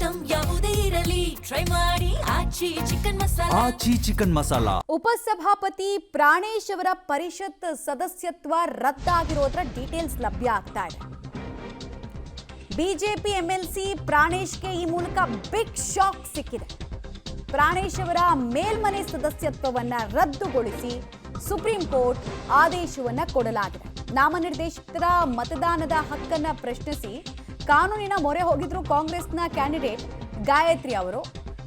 Item ಯಾವುದೇ ಇರಲಿ try ಮಾಡಿ ಆಚಿ ಚಿಕನ್ ಮಸಾಲಾ. ಉಪಸಭಾಪತಿ ಪ್ರಾಣೇಶ್ ಅವರ ಪರಿಷತ್ ಸದಸ್ಯತ್ವ ರದ್ದಾಗಿರೋದ್ರ ಡೀಟೇಲ್ಸ್ ಲಭ್ಯ ಆಗ್ತಾ ಇದೆ. ಬಿಜೆಪಿ ಎಂಎಲ್ಸಿ ಪ್ರಾಣೇಶ್ಗೆ ಈ ಮೂಲಕ ಬಿಗ್ ಶಾಕ್ ಸಿಕ್ಕಿದೆ. ಪ್ರಾಣೇಶ್ ಅವರ ಮೇಲ್ಮನೆ ಸದಸ್ಯತ್ವವನ್ನ ರದ್ದುಗೊಳಿಸಿ ಸುಪ್ರೀಂ ಕೋರ್ಟ್ ಆದೇಶವನ್ನ ಕೊಡಲಾಗಿದೆ. ನಾಮನಿರ್ದೇಶಿತರ ಮತದಾನದ ಹಕ್ಕನ್ನ ಪ್ರಶ್ನಿಸಿ ಕಾನೂನಿನ ಮೊರೆ ಹೋಗಿದ್ರು ಕಾಂಗ್ರೆಸ್ನ ಕ್ಯಾಂಡಿಡೇಟ್ ಗಾಯತ್ರಿ ಅವರು.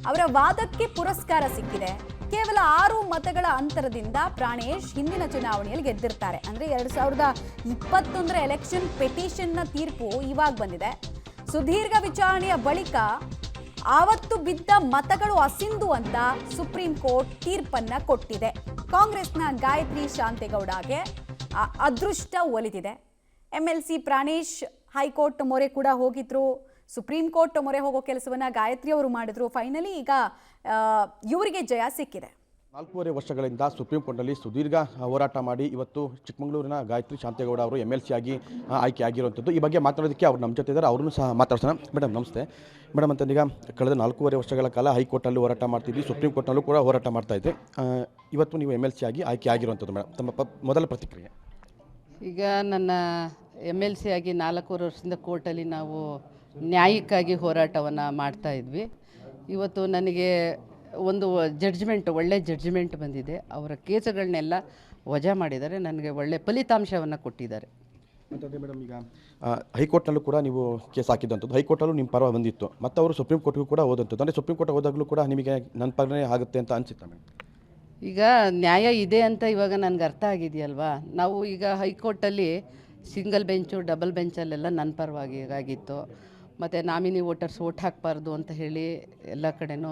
ಅವರ ವಾದಕ್ಕೆ ಪುರಸ್ಕಾರ ಸಿಕ್ಕಿದೆ. ಕೇವಲ 6 ಮತಗಳ ಅಂತರದಿಂದ ಪ್ರಾಣೇಶ್ ಹಿಂದಿನ ಚುನಾವಣೆಯಲ್ಲಿ ಗೆದ್ದಿರ್ತಾರೆ. ಅಂದ್ರೆ 2021 ಎಲೆಕ್ಷನ್ ಪೆಟಿಷನ್ನ ತೀರ್ಪು ಇವಾಗ ಬಂದಿದೆ. ಸುದೀರ್ಘ ವಿಚಾರಣೆಯ ಬಳಿಕ ಆವತ್ತು ಬಿದ್ದ ಮತಗಳು ಅಸಿಂಧು ಅಂತ ಸುಪ್ರೀಂ ಕೋರ್ಟ್ ತೀರ್ಪನ್ನ ಕೊಟ್ಟಿದೆ. ಕಾಂಗ್ರೆಸ್ನ ಗಾಯತ್ರಿ ಶಾಂತೇಗೌಡಗೆ ಅದೃಷ್ಟ ಒಲಿದಿದೆ. ಎಂಎಲ್ಸಿ ಪ್ರಾಣೇಶ್ ಹೈಕೋರ್ಟ್ ಮೊರೆ ಕೂಡ ಹೋಗಿದ್ರು. ಸುಪ್ರೀಂ ಕೋರ್ಟ್ ಮೊರೆ ಹೋಗೋ ಕೆಲಸವನ್ನ ಗಾಯತ್ರಿ ಅವರು ಮಾಡಿದ್ರು. ಫೈನಲಿ ಈಗ ಇವರಿಗೆ ಜಯ ಸಿಕ್ಕಿದೆ. 4.5 ವರ್ಷಗಳಿಂದ ಸುಪ್ರೀಂ ಕೋರ್ಟ್ನಲ್ಲಿ ಸುದೀರ್ಘ ಹೋರಾಟ ಮಾಡಿ ಇವತ್ತು ಚಿಕ್ಕಮಗಳೂರಿನ ಗಾಯತ್ರಿ ಶಾಂತೇಗೌಡ ಅವರು MLC ಆಗಿ ಆಯ್ಕೆ ಆಗಿರುವಂಥದ್ದು. ಈ ಬಗ್ಗೆ ಮಾತಾಡೋದಕ್ಕೆ ಅವ್ರು ನಮ್ಮ ಜೊತೆ ಇದ್ದಾರೆ. ಅವ್ರನ್ನೂ ಸಹ ಮಾತಾಡ್ಸೋಣ. ಮೇಡಮ್ ನಮಸ್ತೆ. ಮೇಡಮ್ ಅಂತಂದೀಗ ಕಳೆದ 4.5 ವರ್ಷಗಳ ಕಾಲ ಹೈಕೋರ್ಟಲ್ಲೂ ಹೋರಾಟ ಮಾಡ್ತಿದ್ವಿ, ಸುಪ್ರೀಂ ಕೋರ್ಟ್ನಲ್ಲೂ ಕೂಡ ಹೋರಾಟ ಮಾಡ್ತಾ ಇದ್ದೆ. ಇವತ್ತು ನೀವು MLC ಆಗಿ ಆಯ್ಕೆ ಆಗಿರುವಂಥದ್ದು. ಮೇಡಮ್ ತಮ್ಮ ಮೊದಲ ಪ್ರತಿಕ್ರಿಯೆ? ಈಗ ನನ್ನ MLC ಆಗಿ 4 ವರ್ಷದಿಂದ ಕೋರ್ಟಲ್ಲಿ ನಾವು ನ್ಯಾಯಕ್ಕಾಗಿ ಹೋರಾಟವನ್ನು ಮಾಡ್ತಾ ಇದ್ವಿ. ಇವತ್ತು ನನಗೆ ಒಂದು ಜಡ್ಜ್ಮೆಂಟ್, ಒಳ್ಳೆ ಜಡ್ಜ್ಮೆಂಟ್ ಬಂದಿದೆ. ಅವರ ಕೇಸುಗಳನ್ನೆಲ್ಲ ವಜಾ ಮಾಡಿದ್ದಾರೆ. ನನಗೆ ಒಳ್ಳೆ ಫಲಿತಾಂಶವನ್ನು ಕೊಟ್ಟಿದ್ದಾರೆ. ಅಂತಂದರೆ ಮೇಡಮ್ ಈಗ ಹೈಕೋರ್ಟ್ನಲ್ಲೂ ಕೂಡ ನೀವು ಕೇಸ್ ಹಾಕಿದಂಥದ್ದು, ಹೈಕೋರ್ಟಲ್ಲೂ ನಿಮ್ಮ ಪರ ಬಂದಿತ್ತು, ಮತ್ತು ಅವರು ಸುಪ್ರೀಂ ಕೋರ್ಟ್ಗೂ ಕೂಡ ಹೋದಂಥದ್ದು. ಅಂದರೆ ಸುಪ್ರೀಂ ಕೋರ್ಟ್ ಹೋದಾಗಲೂ ಕೂಡ ನಿಮಗೆ ನನ್ನ ಪರನೇ ಆಗುತ್ತೆ ಅಂತ ಅನಿಸುತ್ತಾ ಮೇಡಮ್? ಈಗ ನ್ಯಾಯ ಇದೆ ಅಂತ ಇವಾಗ ನನಗೆ ಅರ್ಥ ಆಗಿದೆಯಲ್ವಾ. ನಾವು ಈಗ ಹೈಕೋರ್ಟಲ್ಲಿ ಸಿಂಗಲ್ ಬೆಂಚು, ಡಬಲ್ ಬೆಂಚಲ್ಲೆಲ್ಲ ನನ್ನ ಪರವಾಗಿ ಆಗಿತ್ತು. ಮತ್ತು ನಾಮಿನಿ ವೋಟರ್ಸ್ ಓಟ್ ಹಾಕಬಾರ್ದು ಅಂತ ಹೇಳಿ ಎಲ್ಲ ಕಡೆನೂ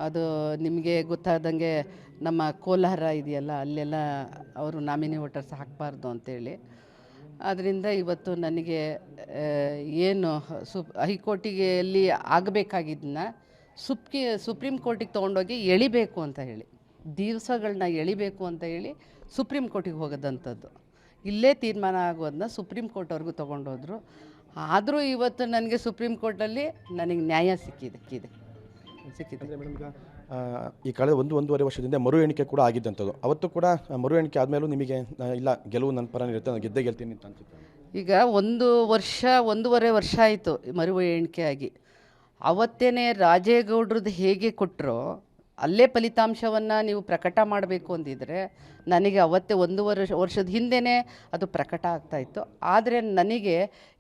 ಅದು ನಿಮಗೆ ಗೊತ್ತಾದಂಗೆ ನಮ್ಮ ಕೋಲಾರ ಇದೆಯಲ್ಲ, ಅಲ್ಲೆಲ್ಲ ಅವರು ನಾಮಿನಿ ವೋಟರ್ಸ್ ಹಾಕಬಾರ್ದು ಅಂತೇಳಿ. ಆದ್ದರಿಂದ ಇವತ್ತು ನನಗೆ ಏನು ಹೈಕೋರ್ಟಿಗೆ ಅಲ್ಲಿ ಆಗಬೇಕಾಗಿದ್ದನ್ನ ಸುಪ್ರೀಂ ಕೋರ್ಟಿಗೆ ತೊಗೊಂಡೋಗಿ ಎಳಿಬೇಕು ಅಂತ ಹೇಳಿ, ದಿವಸಗಳನ್ನ ಎಳಿಬೇಕು ಅಂತ ಹೇಳಿ ಸುಪ್ರೀಂ ಕೋರ್ಟಿಗೆ ಹೋಗೋದಂಥದ್ದು. ಇಲ್ಲೇ ತೀರ್ಮಾನ ಆಗೋದನ್ನ ಸುಪ್ರೀಂ ಕೋರ್ಟ್ವರೆಗೂ ತೊಗೊಂಡೋದ್ರು. ಆದರೂ ಇವತ್ತು ನನಗೆ ಸುಪ್ರೀಂ ಕೋರ್ಟಲ್ಲಿ ನನಗೆ ನ್ಯಾಯ ಸಿಕ್ಕಿದೆ. ಮೇಡಮ್ ಈಗ ಈ ಕಳೆದ 1.5 ವರ್ಷದಿಂದ ಮರು ಎಣಿಕೆ ಕೂಡ ಆಗಿದ್ದಂಥದ್ದು. ಅವತ್ತು ಕೂಡ ಮರು ಎಣಿಕೆ ಆದಮೇಲೂ ನಿಮಗೆ ಇಲ್ಲ ಗೆಲುವು ನನ್ನ ಪರನೇ ಇರುತ್ತೆ, ನಾನು ಗೆಲ್ತೀನಿ ಅಂತ ಅನ್ಸುತ್ತೆ? ಈಗ 1.5 ವರ್ಷ ಆಯಿತು ಮರು ಎಣಿಕೆ ಆಗಿ. ಅವತ್ತೇ ರಾಜೇಗೌಡ್ರದ್ದು ಹೇಗೆ ಕೊಟ್ಟರೋ ಅಲ್ಲೇ ಫಲಿತಾಂಶವನ್ನು ನೀವು ಪ್ರಕಟ ಮಾಡಬೇಕು ಅಂದಿದ್ರೆ ನನಗೆ ಅವತ್ತೇ 1 ವರ್ಷದ ಹಿಂದೆಯೇ ಅದು ಪ್ರಕಟ ಆಗ್ತಾಯಿತ್ತು. ಆದರೆ ನನಗೆ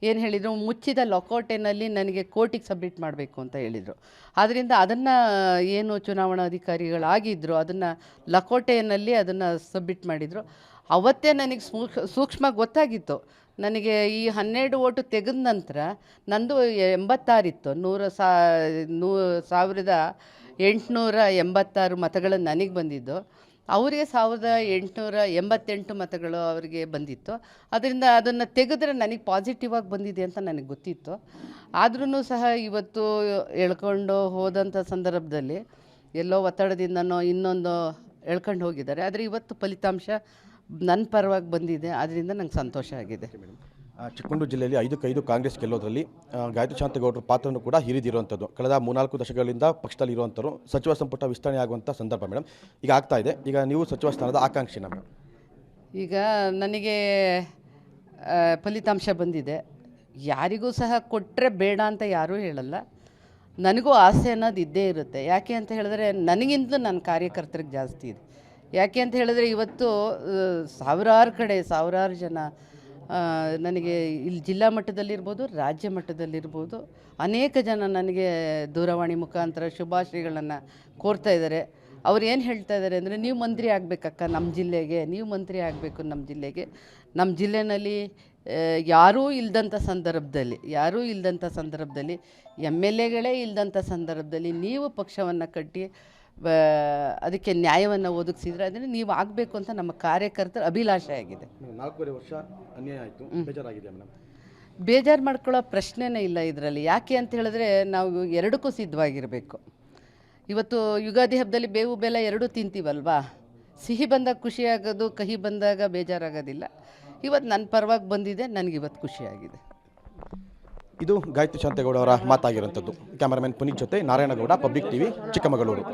ಏನು ಹೇಳಿದರು, ಮುಚ್ಚಿದ ಲೊಕೋಟೆನಲ್ಲಿ ನನಗೆ ಕೋರ್ಟಿಗೆ ಸಬ್ಮಿಟ್ ಮಾಡಬೇಕು ಅಂತ ಹೇಳಿದರು. ಆದ್ದರಿಂದ ಅದನ್ನು ಏನು ಚುನಾವಣಾ ಅಧಿಕಾರಿಗಳಾಗಿದ್ದರು ಅದನ್ನು ಲಕೋಟೆಯಲ್ಲಿ ಅದನ್ನು ಸಬ್ಮಿಟ್ ಮಾಡಿದರು. ಅವತ್ತೇ ನನಗೆ ಸೂಕ್ಷ್ಮ ಗೊತ್ತಾಗಿತ್ತು. ನನಗೆ ಈ 12 ಓಟು ತೆಗೆದ ನಂತರ ನಂದು 86 ಇತ್ತು. 1,886 ಮತಗಳು ನನಗೆ ಬಂದಿದ್ದು. ಅವರಿಗೆ 1,888 ಮತಗಳು ಅವರಿಗೆ ಬಂದಿತ್ತು. ಅದರಿಂದ ಅದನ್ನು ತೆಗೆದ್ರೆ ನನಗೆ ಪಾಸಿಟಿವ್ ಆಗಿ ಬಂದಿದೆ ಅಂತ ನನಗೆ ಗೊತ್ತಿತ್ತು. ಆದ್ರೂ ಸಹ ಇವತ್ತು ಎಳ್ಕೊಂಡು ಹೋದಂಥ ಸಂದರ್ಭದಲ್ಲಿ ಎಲ್ಲೋ ಒತ್ತಡದಿಂದನೋ ಇನ್ನೊಂದು ಎಳ್ಕೊಂಡು ಹೋಗಿದ್ದಾರೆ. ಆದರೆ ಇವತ್ತು ಫಲಿತಾಂಶ ನನ್ನ ಪರವಾಗಿ ಬಂದಿದೆ. ಅದರಿಂದ ನಂಗೆ ಸಂತೋಷ ಆಗಿದೆ. ಚಿಕ್ಕಮಗಳೂರು ಜಿಲ್ಲೆಯಲ್ಲಿ 5-5 ಕಾಂಗ್ರೆಸ್ ಗೆಲ್ಲೋದ್ರಲ್ಲಿ ಗಾಯತ್ರಿ ಶಾಂತೇಗೌಡರ ಪಾತ್ರನೂ ಕೂಡ ಹಿರಿದಿರುವಂಥದ್ದು. ಕಳೆದ 3-4 ದಶಕಗಳಿಂದ ಪಕ್ಷದಲ್ಲಿ ಇರುವಂಥವ್ರು. ಸಚಿವ ಸಂಪುಟ ವಿಸ್ತರಣೆ ಆಗುವಂಥ ಸಂದರ್ಭ ಮೇಡಮ್ ಈಗ ಆಗ್ತಾ ಇದೆ. ಈಗ ನೀವು ಸಚಿವ ಸ್ಥಾನದ ಆಕಾಂಕ್ಷಿನ ಮೇಡಮ್? ಈಗ ನನಗೆ ಫಲಿತಾಂಶ ಬಂದಿದೆ. ಯಾರಿಗೂ ಸಹ ಕೊಟ್ಟರೆ ಬೇಡ ಅಂತ ಯಾರೂ ಹೇಳಲ್ಲ. ನನಗೂ ಆಸೆ ಅನ್ನೋದು ಇದ್ದೇ ಇರುತ್ತೆ. ಯಾಕೆ ಅಂತ ಹೇಳಿದ್ರೆ ನನಗಿಂತ ನನ್ನ ಕಾರ್ಯಕರ್ತರಿಗೆ ಜಾಸ್ತಿ ಇದೆ. ಯಾಕೆ ಅಂತ ಹೇಳಿದ್ರೆ ಇವತ್ತು ಸಾವಿರಾರು ಜನ ನನಗೆ ಇಲ್ಲಿ ಜಿಲ್ಲಾ ಮಟ್ಟದಲ್ಲಿರ್ಬೋದು, ರಾಜ್ಯ ಮಟ್ಟದಲ್ಲಿರ್ಬೋದು ಅನೇಕ ಜನ ನನಗೆ ದೂರವಾಣಿ ಮುಖಾಂತರ ಶುಭಾಶಯಗಳನ್ನು ಕೋರ್ತಾ ಇದ್ದಾರೆ. ಅವ್ರು ಏನು ಹೇಳ್ತಾ ಇದ್ದಾರೆ ಅಂದರೆ, ನೀವು ಮಂತ್ರಿ ಆಗಬೇಕಕ್ಕ ನಮ್ಮ ಜಿಲ್ಲೆಗೆ, ನೀವು ಮಂತ್ರಿ ಆಗಬೇಕು ನಮ್ಮ ಜಿಲ್ಲೆಗೆ. ನಮ್ಮ ಜಿಲ್ಲೆಯಲ್ಲಿ ಯಾರೂ ಇಲ್ಲದಂಥ ಸಂದರ್ಭದಲ್ಲಿ MLAಗಳೇ ಇಲ್ಲದಂಥ ಸಂದರ್ಭದಲ್ಲಿ ನೀವು ಪಕ್ಷವನ್ನು ಕಟ್ಟಿ ಅದಕ್ಕೆ ನ್ಯಾಯವನ್ನು ಒದಗಿಸಿದ್ರೆ ಅದನ್ನು ನೀವು ಆಗಬೇಕು ಅಂತ ನಮ್ಮ ಕಾರ್ಯಕರ್ತರ ಅಭಿಲಾಷೆ ಆಗಿದೆ. 4.5 ವರ್ಷ ಅನ್ಯಾಯ ಆಯಿತು, ಬೇಜಾರಾಗಿದೆ ಮೇಡಮ್? ಬೇಜಾರು ಮಾಡ್ಕೊಳ್ಳೋ ಪ್ರಶ್ನೆನೇ ಇಲ್ಲ ಇದರಲ್ಲಿ. ಯಾಕೆ ಅಂತ ಹೇಳಿದ್ರೆ ನಾವು ಎರಡಕ್ಕೂ ಸಿದ್ಧವಾಗಿರಬೇಕು. ಇವತ್ತು ಯುಗಾದಿ ಹಬ್ಬದಲ್ಲಿ ಬೇವು ಬೆಲ್ಲ ಎರಡೂ ತಿಂತೀವಲ್ವಾ. ಸಿಹಿ ಬಂದಾಗ ಖುಷಿಯಾಗೋದು, ಕಹಿ ಬಂದಾಗ ಬೇಜಾರಾಗೋದಿಲ್ಲ. ಇವತ್ತು ನನ್ನ ಪರವಾಗಿ ಬಂದಿದೆ, ನನಗಿವತ್ತು ಖುಷಿಯಾಗಿದೆ. ಇದು ಗಾಯತ್ರಿ ಶಾಂತೇಗೌಡ ಅವರ ಮಾತಾಗಿರುವಂಥದ್ದು. ಕ್ಯಾಮರಾಮನ್ ಪುನೀತ್ ಜೊತೆ ನಾರಾಯಣಗೌಡ, ಪಬ್ಲಿಕ್ ಟಿವಿ, ಚಿಕ್ಕಮಗಳೂರು.